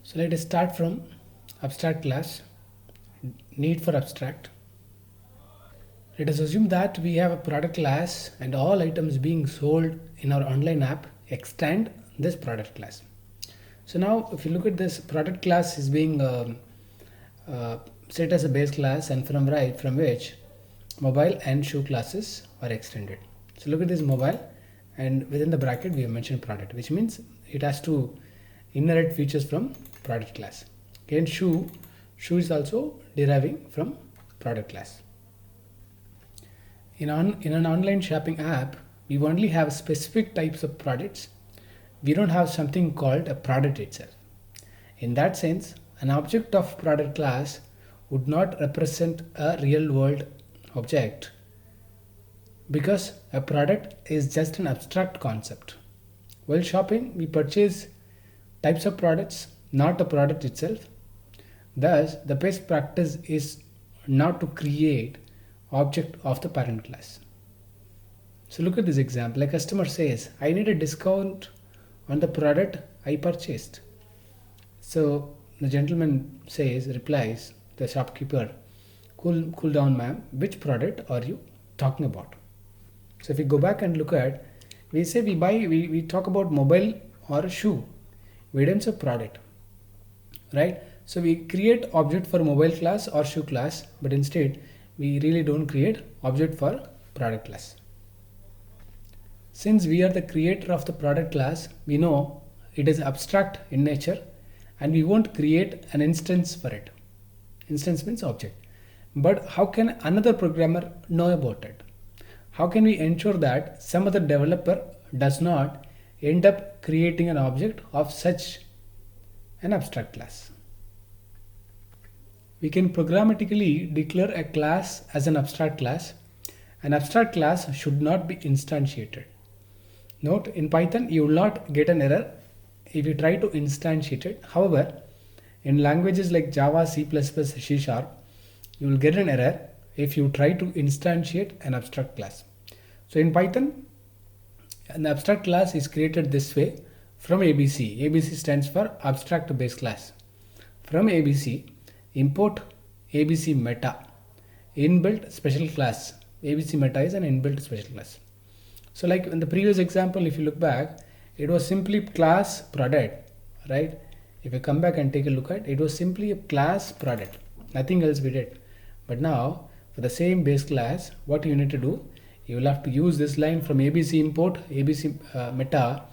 So let us start from abstract class, need for abstract. Let us assume that we have a product class and all items being sold in our online app extend this product class. So now if you look at this product class is being set as a base class and from which mobile and shoe classes are extended. So look at this mobile and within the bracket we have mentioned product, which means it has to inherit features from product class. Again shoe is also deriving from product class. In an online shopping app, we only have specific types of products. We don't have something called a product itself. In that sense, an object of product class would not represent a real world object because a product is just an abstract concept. While shopping, we purchase types of products, not a product itself. Thus, the best practice is not to create object of the parent class. So look at this example. A customer says, I need a discount on the product I purchased. So the gentleman replies, the shopkeeper, cool down ma'am, which product are you talking about? So if we go back and look at, we say we talk about mobile or a shoe. We don't say product, right? So we create object for mobile class or shoe class, but instead we really don't create object for product class. Since we are the creator of the product class, we know it is abstract in nature and we won't create an instance for it. Instance means object. But how can another programmer know about it? How can we ensure that some other developer does not end up creating an object of such an abstract class? We can programmatically declare a class as an abstract class. An abstract class should not be instantiated. Note, in Python you will not get an error if you try to instantiate it. However, in languages like Java, C++, C#, you will get an error if you try to instantiate an abstract class. So in Python, an abstract class is created this way from ABC. ABC stands for abstract base class. From ABC, import ABC meta, inbuilt special class. ABC meta is an inbuilt special class. So like in the previous example, if you look back, it was simply class product, right? If you come back and take a look at it, it was simply a class product, nothing else we did. But now for the same base class, what you need to do, you will have to use this line from ABC import ABC meta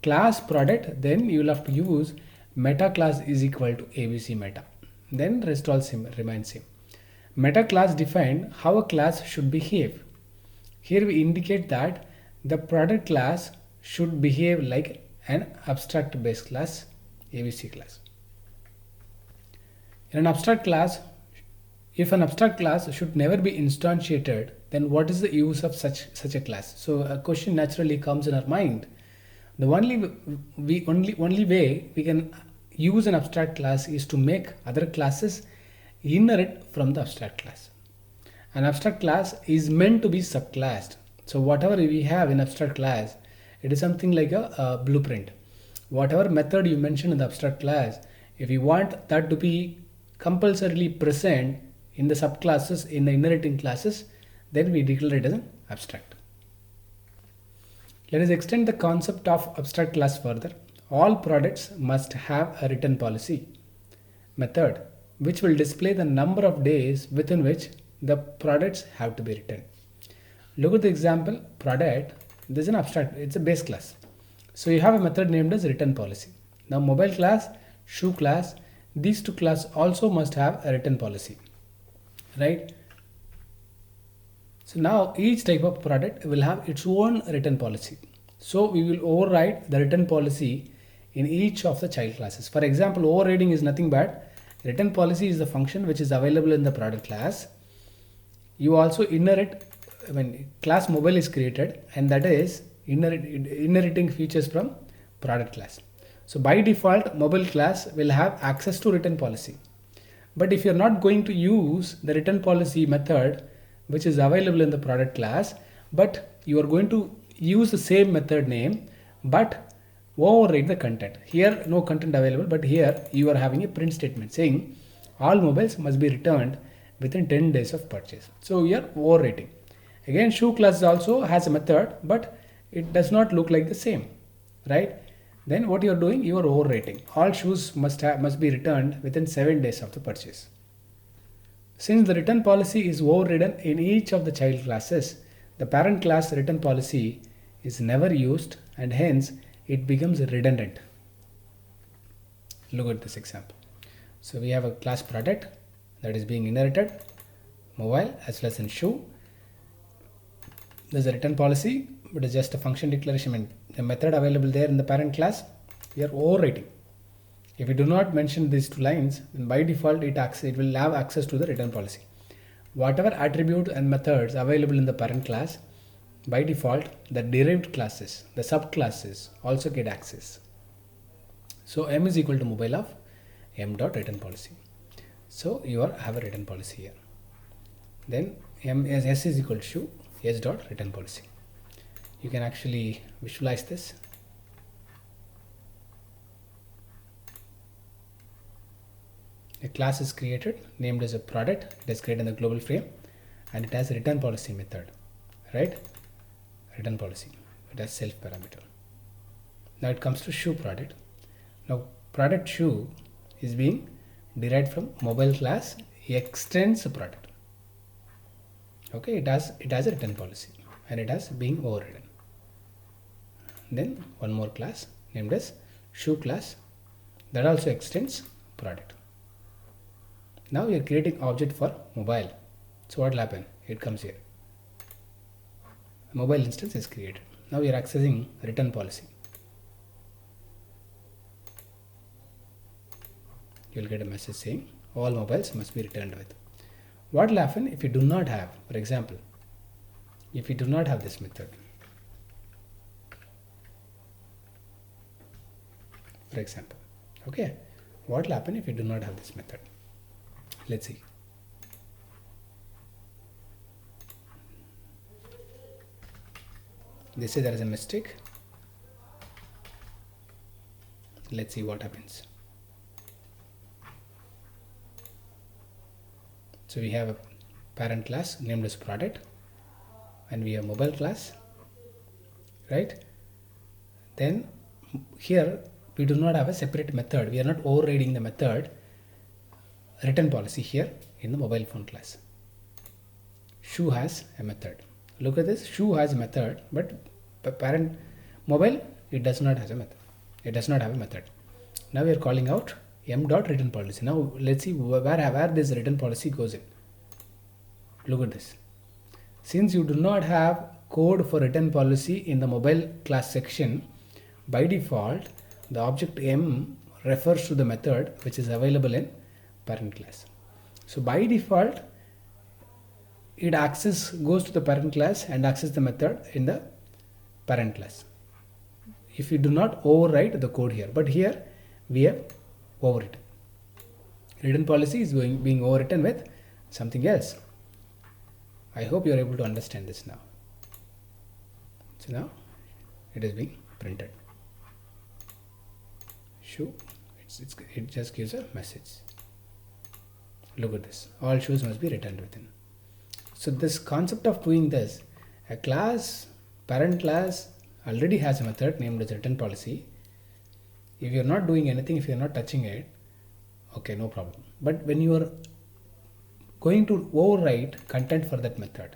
class product, then you will have to use meta class is equal to ABC meta. Then rest all remains same. Meta class define how a class should behave. Here we indicate that the product class should behave like an abstract base class, ABC class. In an abstract class, if an abstract class should never be instantiated, then what is the use of such a class? So a question naturally comes in our mind. The only way we can use an abstract class is to make other classes inherit from the abstract class. An abstract class is meant to be subclassed. So whatever we have in abstract class, it is something like a blueprint. Whatever method you mention in the abstract class, if you want that to be compulsorily present in the subclasses, in the inheriting classes, then we declare it as an abstract. Let us extend the concept of abstract class further. All products must have a return policy method which will display the number of days within which the products have to be returned. Look at the example product. This is an abstract, it's a base class. So you have a method named as return policy. Now mobile class, shoe class, these two classes also must have a return policy, right? So now each type of product will have its own return policy. So we will override the return policy in each of the child classes. For example, overriding is nothing but return policy is the function which is available in the product class. You also inherit when class mobile is created, and that is inheriting features from product class. So by default, mobile class will have access to return policy. But if you're not going to use the return policy method which is available in the product class, but you are going to use the same method name, but override the content. Here no content available, but here you are having a print statement saying all mobiles must be returned within 10 days of purchase. So we are overwriting. Again, shoe class also has a method, but it does not look like the same, right? Then what you are doing, you are overwriting. All shoes must be returned within 7 days of the purchase. Since the return policy is overridden in each of the child classes, the parent class return policy is never used and hence it becomes redundant. Look at this example. So we have a class product that is being inherited, mobile as well as in shoe. There's a return policy, but it's just a function declaration. I mean, the method available there in the parent class, we are overwriting. If we do not mention these two lines, then by default it will have access to the return policy. Whatever attributes and methods available in the parent class, by default the derived classes, the subclasses also get access. So m is equal to mobile of m dot return policy. So you have a return policy here. Then s is equal to s dot return policy. You can actually visualize this. A class is created named as a product. It is created in the global frame and it has a return policy method, right? Return policy. It has self parameter. Now it comes to shoe product. Now product shoe is being derived from mobile class extends product. Okay, it has a return policy and it has being overridden. Then one more class named as shoe class that also extends product. Now we are creating object for mobile. So what will happen? It comes here. A mobile instance is created. Now we are accessing return policy. You will get a message saying all mobiles must be returned with. What will happen if you do not have, for example, if you do not have this method? For example, okay, what will happen if you do not have this method? Let's see. They say there is a mistake. Let's see what happens. So we have a parent class named as product and we have mobile class, right? Then here we do not have a separate method. We are not overriding the method return policy here in the mobile phone class. Shoe has a method. Look at this. Shoe has a method, but parent mobile it does not have a method. It does not have a method. Now we are calling out m dot return policy. Now let's see where this return policy goes in. Look at this. Since you do not have code for return policy in the mobile class section, by default the object m refers to the method which is available in parent class. So by default it goes to the parent class and access the method in the parent class. If you do not overwrite the code here, but here we have overwritten. Return policy is being overwritten with something else. I hope you are able to understand this now. So now it is being printed. Shoe, it just gives a message. Look at this. All shoes must be returned within. So this concept of doing this, a class, parent class already has a method named as return policy. If you are not doing anything, if you are not touching it, okay, no problem. But when you are going to overwrite content for that method,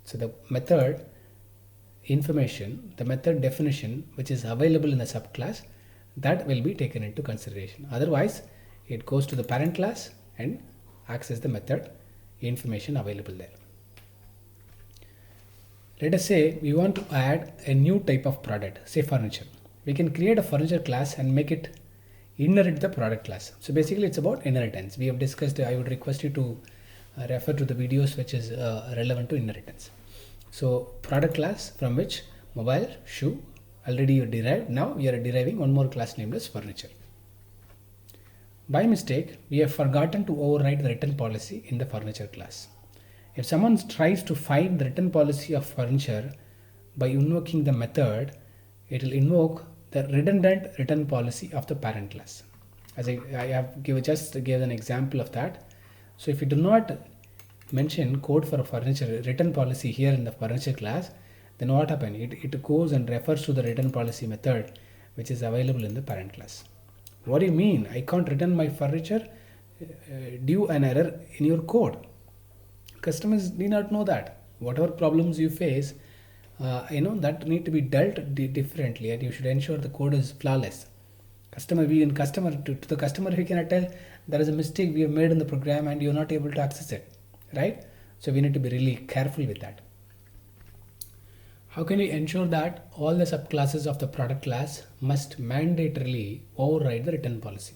so the method information, the method definition which is available in the subclass, that will be taken into consideration. Otherwise, it goes to the parent class and access the method information available there. Let us say we want to add a new type of product, say furniture. We can create a furniture class and make it inherit the product class. So basically it's about inheritance. We have discussed, I would request you to refer to the videos which is relevant to inheritance. So product class from which mobile, shoe already you derived. Now we are deriving one more class named as furniture. By mistake, we have forgotten to override the return policy in the furniture class. If someone tries to find the return policy of furniture by invoking the method, it will invoke the redundant return policy of the parent class. As I have just gave an example of that. So if you do not mention code for a furniture return policy here in the furniture class, then what happens? It goes and refers to the return policy method which is available in the parent class. What do you mean? I can't return my furniture due an error in your code. Customers need not know that. Whatever problems you face, that need to be dealt differently, and you should ensure the code is flawless. To the customer, we cannot tell there is a mistake we have made in the program and you're not able to access it, right? So we need to be really careful with that. How can we ensure that all the subclasses of the product class must mandatorily override the return policy?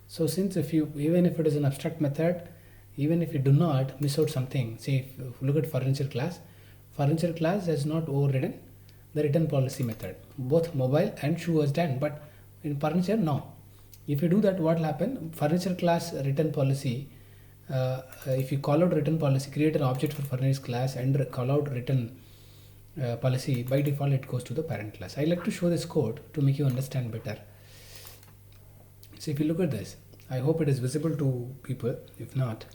So since even if it is an abstract method, even if you do not miss out something, say if you look at furniture class has not overridden the return policy method. Both mobile and shoe was done, but in furniture, no. If you do that, what will happen? Furniture class return policy, if you call out return policy, create an object for furniture class and call out return policy, by default it goes to the parent class. I like to show this code to make you understand better. So if you look at this, I hope it is visible to people. If not,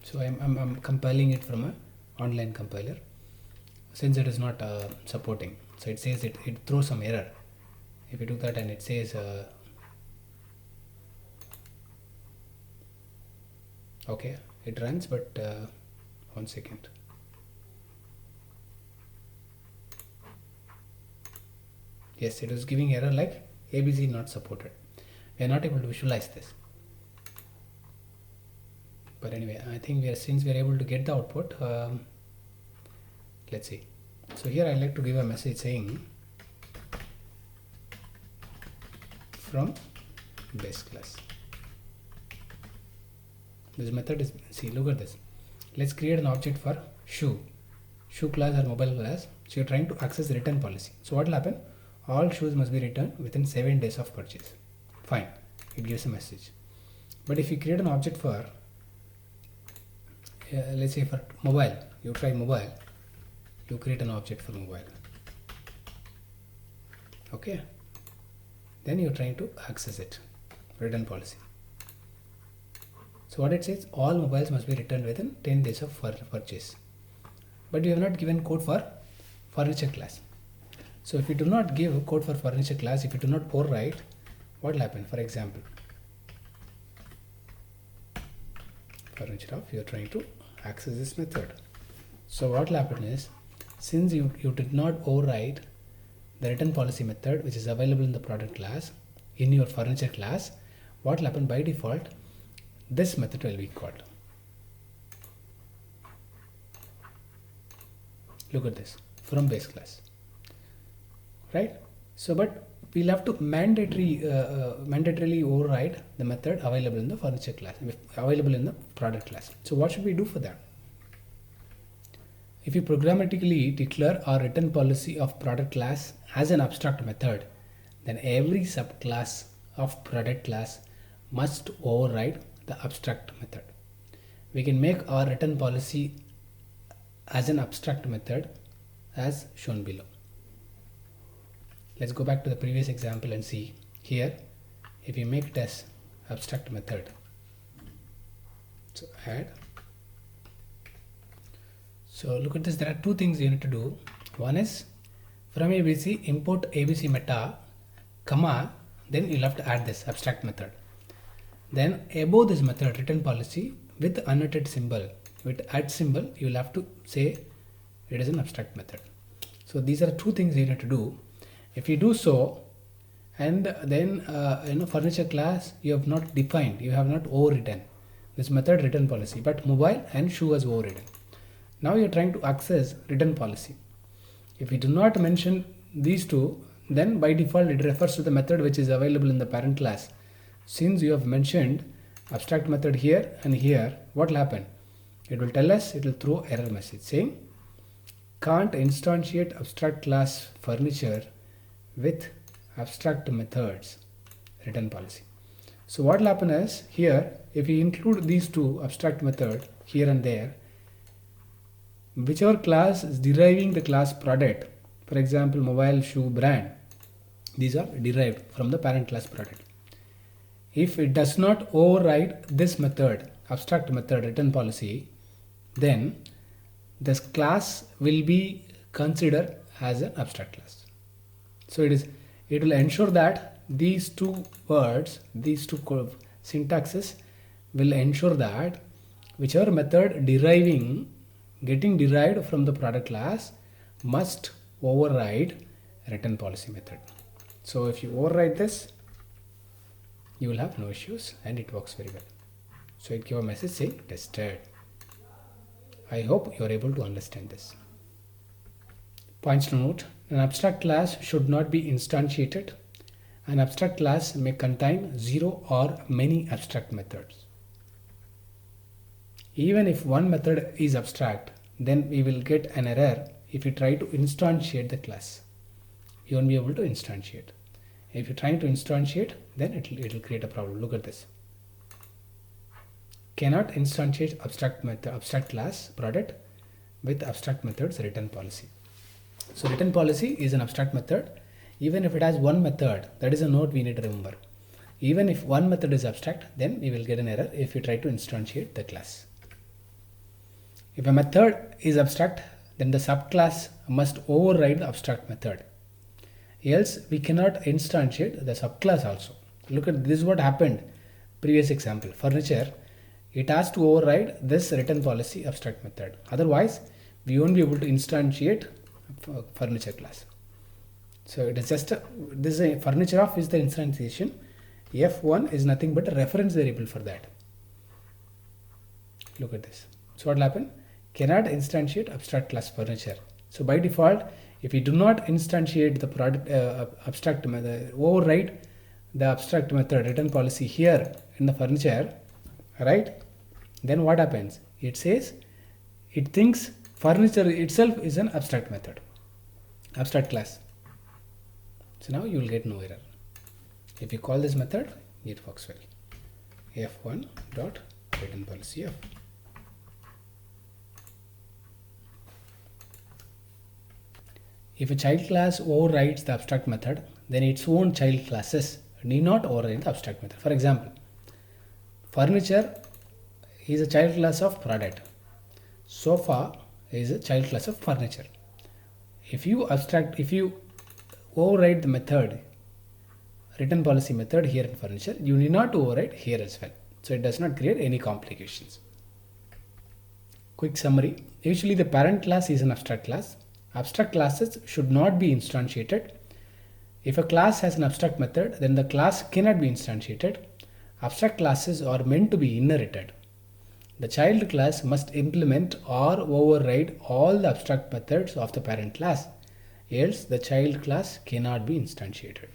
so I'm compiling it from an online compiler, since it is not supporting. So it says it throws some error. If you do that and it says okay, it runs, but 1 second. Yes, it is giving error like ABC not supported. We are not able to visualize this. But anyway, I think since we are able to get the output, let's see. So here I like to give a message saying from base class. This method is, see, look at this. Let's create an object for shoe class or mobile class. So you're trying to access the return policy. So what will happen? All shoes must be returned within 7 days of purchase. Fine, it gives a message. But if you create an object for let's say for mobile, you try mobile, you create an object for mobile, okay, then you're trying to access it, return policy. So what it says, all mobiles must be returned within 10 days of purchase, but you have not given code for furniture class. So if you do not give code for furniture class, if you do not override, what will happen? For example, furniture of, you are trying to access this method. So what will happen is, since you did not override the return policy method which is available in the product class in your furniture class, what will happen? By default, this method will be called. Look at this, from base class, right? So but we'll have to mandatorily override the method available in the furniture class, available in the product class. So what should we do for that? If you programmatically declare our return policy of product class as an abstract method, then every subclass of product class must override the abstract method. We can make our return policy as an abstract method as shown below. Let's go back to the previous example and see here. If you make it as abstract method, so add. So look at this, there are two things you need to do. One is from ABC import ABC meta, comma, then you'll have to add this abstract method. Then above this method return policy with annotated symbol, with add symbol, you'll have to say it is an abstract method. So these are two things you need to do. If you do so, and then furniture class you have not defined, you have not overridden this method return policy, but mobile and shoe was overridden. Now you are trying to access return policy. If you do not mention these two, then by default it refers to the method which is available in the parent class. Since you have mentioned abstract method here and here, what will happen? It will tell us, it will throw error message saying can't instantiate abstract class furniture with abstract methods return policy. So what will happen is, here if you include these two abstract method here and there, whichever class is deriving the class product For example, mobile shoe brand. These are derived from the parent class product. If it does not override this method, abstract method return policy, then this class will be considered as an abstract class. So it will ensure that these two words, these two syntaxes will ensure that whichever method getting derived from the product class must override return policy method. So if you override this, you will have no issues and it works very well. So it gives a message saying tested. I hope you are able to understand this. Points to note: an abstract class should not be instantiated. An abstract class may contain zero or many abstract methods. Even if one method is abstract, then we will get an error if you try to instantiate the class. You won't be able to instantiate. If you're trying to instantiate, then it will create a problem. Look at this. Cannot instantiate abstract class product with abstract methods return policy. So return policy is an abstract method. Even if it has one method, that is a note we need to remember. Even if one method is abstract, then we will get an error if you try to instantiate the class. If a method is abstract, then the subclass must override the abstract method. Else we cannot instantiate the subclass also. Look at this, what happened. Previous example, furniture, it has to override this return policy abstract method. Otherwise, we won't be able to instantiate furniture class. So it is just this is a furniture of is the instantiation. F1 is nothing but a reference variable for that. Look at this. So what will happen? Cannot instantiate abstract class furniture. So by default, if we do not instantiate the product abstract method, override the abstract method return policy here in the furniture, right? Then what happens? It says it thinks furniture itself is an abstract method, abstract class. So now you will get no error. If you call this method, it works well. F1 dot return policy of. If a child class overrides the abstract method, then its own child classes need not override the abstract method. For example, furniture is a child class of product. Sofa is a child class of furniture. If you override the method, return policy method here in furniture, you need not override here as well. So it does not create any complications. Quick summary. Usually the parent class is an abstract class. Abstract classes should not be instantiated. If a class has an abstract method, then the class cannot be instantiated. Abstract classes are meant to be inherited. The child class must implement or override all the abstract methods of the parent class, else the child class cannot be instantiated.